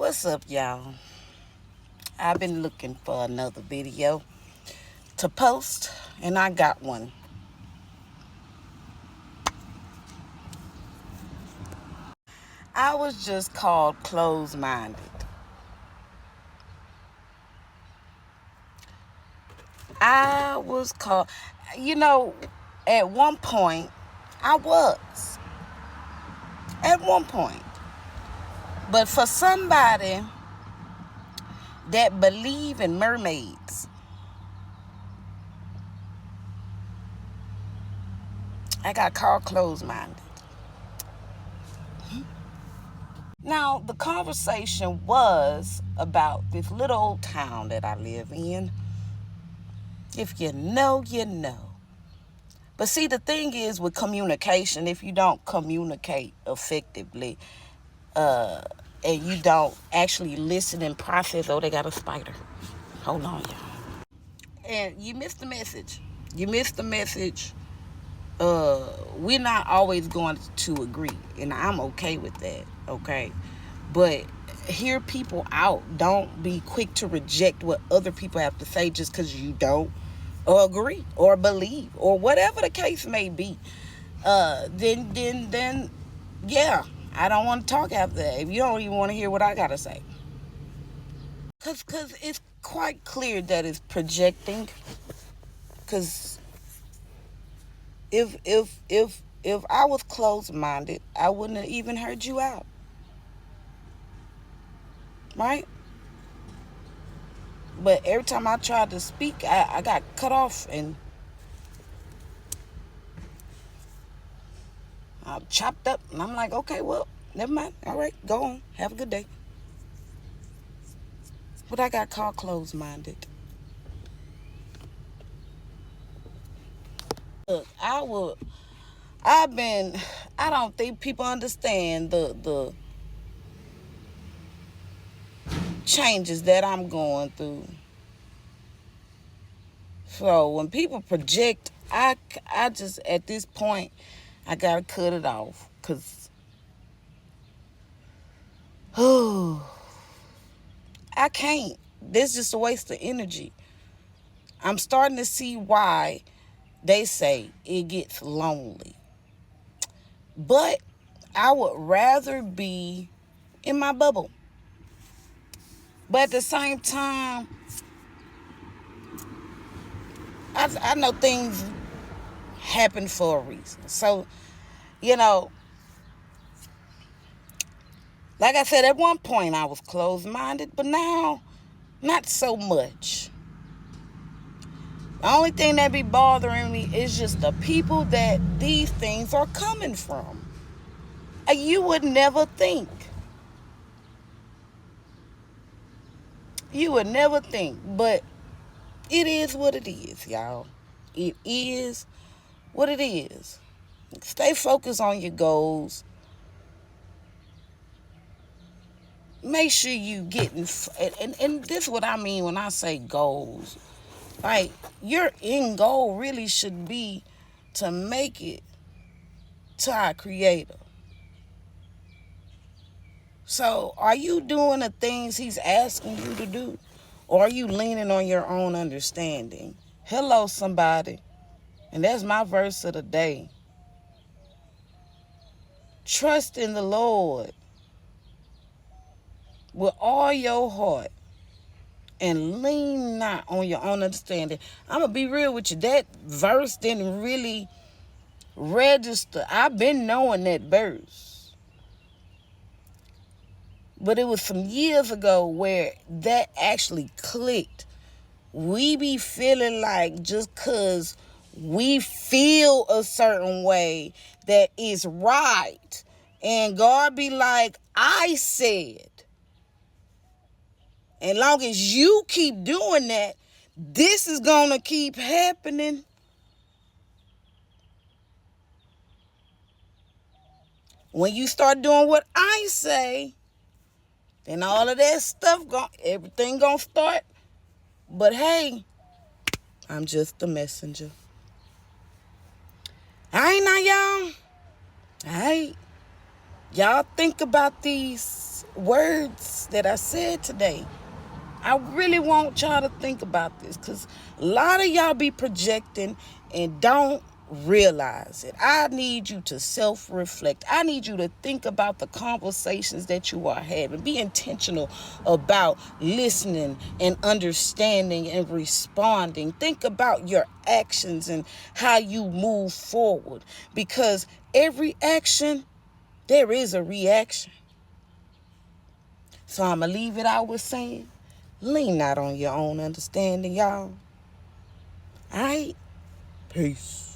What's up, y'all? I've been looking for another video to post, and I got one. I was just called closed-minded. I was called, at one point, I was. At one point. But for somebody that believe in mermaids, I got called closed-minded. Now, the conversation was about this little old town that I live in. If you know, you know. But see, the thing is with communication, if you don't communicate effectively, and you don't actually listen and process, oh, they got a spider. Hold on, y'all. And you missed the message. You missed the message. We're not always going to agree, and I'm okay with that, okay? But hear people out. Don't be quick to reject what other people have to say just because you don't or agree or believe or whatever the case may be. Then, yeah, I don't want to talk after that. If you don't even want to hear what I gotta say, cause it's quite clear that it's projecting. Cause if I was closed-minded, I wouldn't have even heard you out, right? But every time I tried to speak, I got cut off and chopped up. And I'm like, okay, well, never mind. All right, go on. Have a good day. But I got called closed-minded. Look, I don't think people understand the changes that I'm going through. So when people project, I just, at this point, I gotta cut it off. Cause, I can't. This is just a waste of energy. I'm starting to see why they say it gets lonely. But I would rather be in my bubble. But at the same time, I know things happen for a reason. So, like I said, at one point I was closed-minded, but now, not so much. The only thing that be bothering me is just the people that these things are coming from. You would never think. You would never think, but it is what it is, y'all. It is what it is. Stay focused on your goals. Make sure you getting, and this is what I mean when I say goals. Like, your end goal really should be to make it to our Creator. So, are you doing the things He's asking you to do? Or are you leaning on your own understanding? Hello, somebody. And that's my verse of the day. Trust in the Lord with all your heart and lean not on your own understanding. I'm going to be real with you. That verse didn't really register. I've been knowing that verse. But it was some years ago where that actually clicked. We be feeling like just because we feel a certain way that is right. And God be like, I said. And long as you keep doing that, this is going to keep happening. When you start doing what I say, then all of that stuff, everything going to start. But hey, I'm just a messenger. All right now, y'all. All right. Y'all think about these words that I said today. I really want y'all to think about this, because a lot of y'all be projecting and don't realize it. I need you to self-reflect. I need you to think about the conversations that you are having. Be intentional about listening and understanding and responding. Think about your actions and how you move forward, because every action, there is a reaction. So I'm going to leave it out with saying, lean not on your own understanding, y'all. All right? Peace.